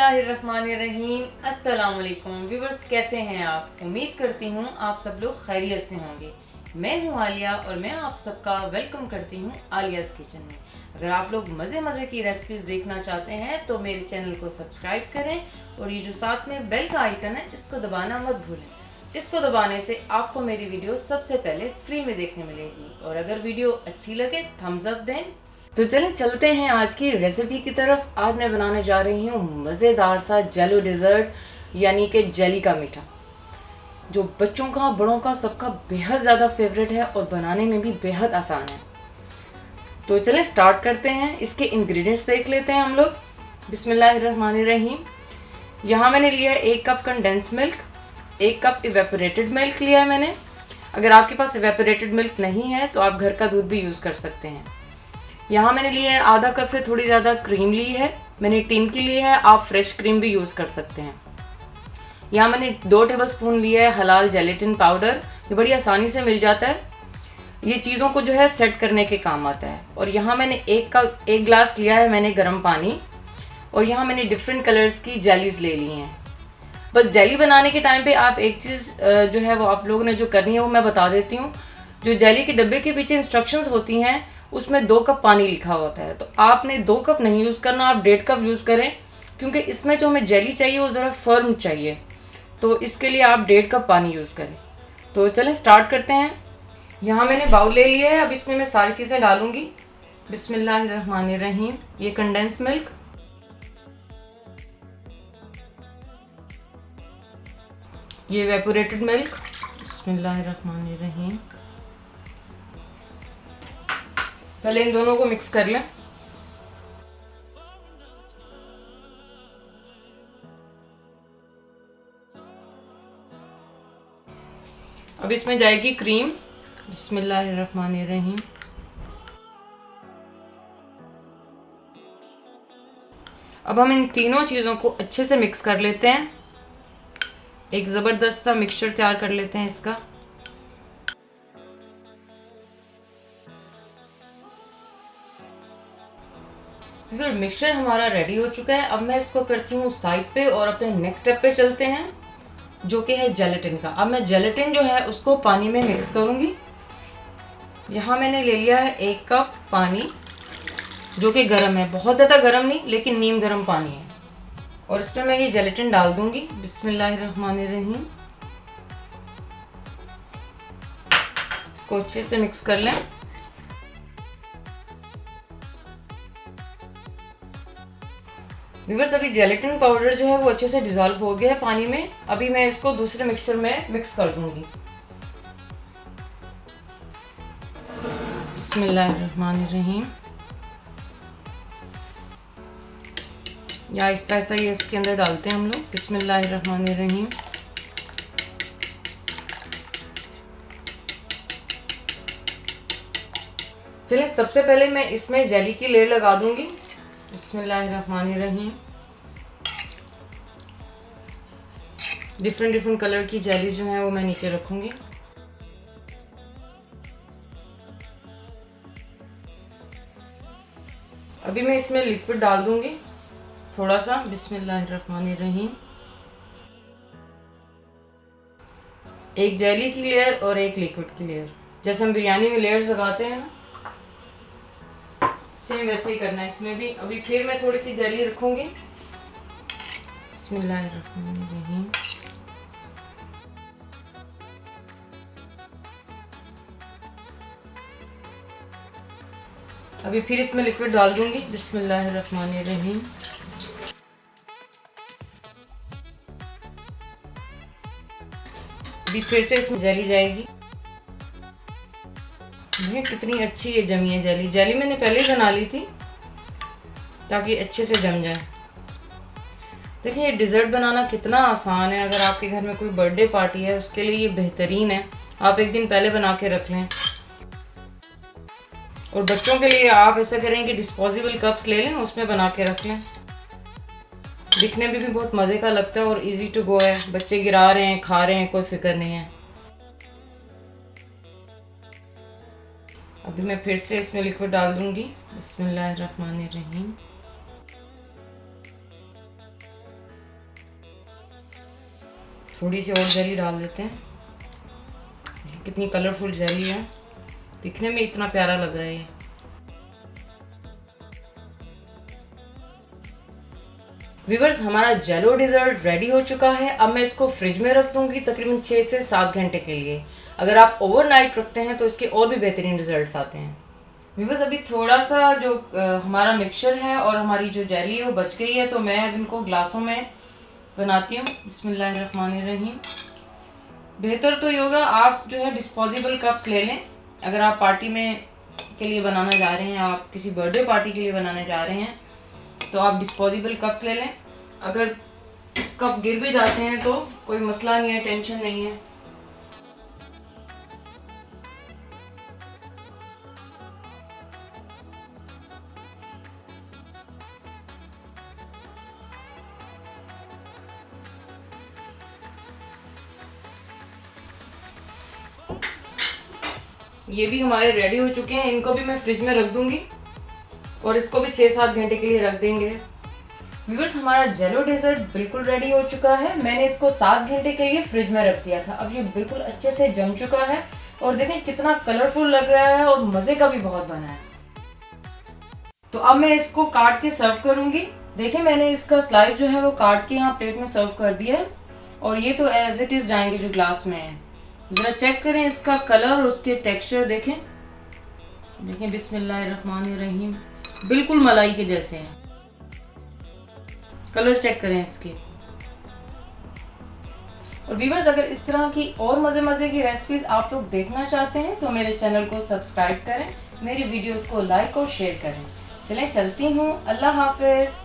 बिस्मिल्लाहिर्रहमानिर्रहीम। अस्सलाम वालेकुम व्यूवर्स, कैसे हैं आप? उम्मीद करती हूँ आप सब लोग खैरियत से होंगे। मैं हूँ आलिया और मैं आप सबका वेलकम करती हूँ आलियाज़ किचन में। अगर आप लोग मज़े मज़े की रेसिपीज देखना चाहते हैं तो मेरे चैनल को सब्सक्राइब करें और ये जो साथ में बेल का आइकन है इसको दबाना मत भूलें। इसको दबाने से आपको मेरी वीडियो सबसे पहले फ्री में देखने मिलेगी और अगर वीडियो अच्छी लगे थम्स अप दें। तो चले चलते हैं आज की रेसिपी की तरफ। आज मैं बनाने जा रही हूँ मज़ेदार सा जेलो डिज़र्ट यानी कि जेली का मीठा, जो बच्चों का बड़ों का सबका बेहद ज़्यादा फेवरेट है और बनाने में भी बेहद आसान है। तो चले स्टार्ट करते हैं। इसके इंग्रेडिएंट्स देख लेते हैं हम लोग। बिस्मिल्लाहिर्रहमानिर्रहीम। यहाँ मैंने लिया है 1 cup condense milk, 1 cup evaporated milk लिया है मैंने। अगर आपके पास इवेपोरेटेड मिल्क नहीं है तो आप घर का दूध भी यूज़ कर सकते हैं। यहाँ मैंने लिया है आधा कप से थोड़ी ज़्यादा क्रीम ली है, मैंने टिन की ली है, आप फ्रेश क्रीम भी यूज़ कर सकते हैं। यहाँ मैंने 2 टेबलस्पून लिया है हलाल जेलेटिन पाउडर, ये बड़ी आसानी से मिल जाता है। ये चीज़ों को जो है सेट करने के काम आता है। और यहाँ मैंने 1 ग्लास लिया है मैंने गर्म पानी, और यहाँ मैंने डिफरेंट कलर्स की जेलीज ले ली हैं। बस जेली बनाने के टाइम पे आप एक चीज़ जो है वो आप लोगों ने जो करनी है वो मैं बता देती हूँ। जो जेली के डब्बे के पीछे इंस्ट्रक्शंस होती हैं उसमें 2 कप पानी लिखा होता है, तो आपने 2 कप नहीं यूज़ करना, आप 1.5 कप यूज़ करें, क्योंकि इसमें जो हमें जेली चाहिए वो ज़रा फर्म चाहिए, तो इसके लिए आप 1.5 कप पानी यूज़ करें। तो चलें स्टार्ट करते हैं। यहाँ मैंने बाउल ले लिया है, अब इसमें मैं सारी चीज़ें डालूंगी। बिस्मिल्लाहिर्रहमानिर्रहीम। ये कंडेंस मिल्क, ये इवेपोरेटेड मिल्क, बिस्मिल्लाहिर्रहमानिर्रहीम। पहले इन दोनों को मिक्स कर लें। अब इसमें जाएगी क्रीम, बिस्मिल्लाहिर्रहमानिर्रहीम। अब हम इन तीनों चीज़ों को अच्छे से मिक्स कर लेते हैं, एक ज़बरदस्त सा मिक्सचर तैयार कर लेते हैं इसका। फिर मिक्सचर हमारा रेडी हो चुका है। अब मैं इसको करती हूँ साइड पे और अपने नेक्स्ट स्टेप पे चलते हैं, जो कि है जेलेटिन का। अब मैं जेलेटिन जो है उसको पानी में मिक्स करूंगी। यहाँ मैंने ले लिया है 1 कप पानी, जो कि गर्म है, बहुत ज़्यादा गर्म नहीं लेकिन नीम गर्म पानी है। और इसमें मैं ये जेलेटिन डाल दूंगी, बिस्मिल्लाहिर्रहमानिर्रहीम। इसको अच्छे से मिक्स कर लें। व्यूअर्स, अभी जेलेटिन पाउडर जो है वो अच्छे से डिजोल्व हो गया है पानी में। अभी मैं इसको दूसरे मिक्सचर में मिक्स कर दूंगी। बिस्मिल्लाहिर्रहमानिर्रहीम। या आहिस्ता आहिस्ता ये इसके अंदर डालते हैं हम लोग, बिस्मिल्लाहिर्रहमानिर्रहीम। चलिए सबसे पहले मैं इसमें जेली की लेयर लगा दूंगी, बिस्मिल्लाहिर्रहमानिर्रहीम। डिफरेंट कलर की जेली जो है वो मैं नीचे रखूंगी। अभी मैं इसमें लिक्विड डाल दूंगी थोड़ा सा, बिस्मिल्लाहिर्रहमानिर्रहीम। 1 जेली की लेयर और 1 लिक्विड की लेयर, जैसे हम बिरयानी में लेयर्स लगाते हैं ना, सेम वैसे ही करना है इसमें भी। अभी फिर मैं थोड़ी सी जेली रखूंगी, बिस्मिल्लाहिर्रहमानिर्रहीम। अभी फिर इसमें लिक्विड डाल दूंगी, बिस्मिल्लाहिर्रहमानिर्रहीम। अभी फिर से इसमें जेली जाएगी। ये कितनी अच्छी ये जमी है जेली। जेली मैंने पहले ही बना ली थी ताकि अच्छे से जम जाए। देखिए ये डिज़र्ट बनाना कितना आसान है। अगर आपके घर में कोई बर्थडे पार्टी है उसके लिए ये बेहतरीन है। आप एक दिन पहले बना के रख लें। और बच्चों के लिए आप ऐसा करें कि डिस्पोजेबल कप्स ले लें, उसमें बना के रख लें। दिखने में भी बहुत मज़े का लगता है और इजी टू गो है। बच्चे गिरा रहे हैं, खा रहे हैं, कोई फिक्र नहीं है। अभी मैं फिर से इसमें लिक्विड डाल दूंगी, बिस्मिल्लाहिर्रहमानिर्रहीम। थोड़ी सी और जेली डाल देते हैं। कितनी कलरफुल जेली है, दिखने में इतना प्यारा लग रहा है ये। व्यूअर्स, हमारा जेलो डेजर्ट रेडी हो चुका है। अब मैं इसको फ्रिज में रख दूंगी तकरीबन 6 से 7 घंटे के लिए। अगर आप ओवरनाइट रखते हैं तो इसके और भी बेहतरीन रिजल्ट्स आते हैं। व्यूअर्स, अभी थोड़ा सा जो हमारा मिक्सचर है और हमारी जो जेली है वो बच गई है, तो मैं अब इनको ग्लासों में बनाती हूँ। बिस्मिल्लाहिर्रहमानिर्रहीम। बेहतर तो ये होगा आप जो है डिस्पोजेबल कप्स ले लें। अगर आप पार्टी में के लिए बनाना जा रहे हैं, आप किसी बर्थडे पार्टी के लिए बनाने जा रहे हैं, तो आप डिस्पोजेबल कप्स ले लें। अगर कप गिर भी जाते हैं तो कोई मसला नहीं है, टेंशन नहीं है। ये भी हमारे रेडी हो चुके हैं, इनको भी मैं फ्रिज में रख दूंगी और इसको भी 6-7 घंटे के लिए रख देंगे। व्यूअर्स, हमारा जेलो डेजर्ट बिल्कुल रेडी हो चुका है। मैंने इसको 7 घंटे के लिए फ्रिज में रख दिया था। अब ये बिल्कुल अच्छे से जम चुका है और देखें कितना कलरफुल लग रहा है और मजे का भी बहुत बना है। तो अब मैं इसको काट के सर्व करूंगी। देखिए, मैंने इसका स्लाइस जो है वो काट के यहाँ प्लेट में सर्व कर दिया है और ये तो एज इट इज जाएंगे जो ग्लास में है। जरा चेक करें इसका कलर और उसके टेक्सचर देखें। देखें, बिस्मिल्लाहिर्रहमानिर्रहीम, बिल्कुल मलाई के जैसे हैं। कलर चेक करें इसके। और व्यूअर्स, अगर इस तरह की और मजे मजे की रेसिपीज आप लोग देखना चाहते हैं तो मेरे चैनल को सब्सक्राइब करें, मेरी वीडियोस को लाइक और शेयर करें। चलें, चलती हूँ। अल्लाह हाफिज।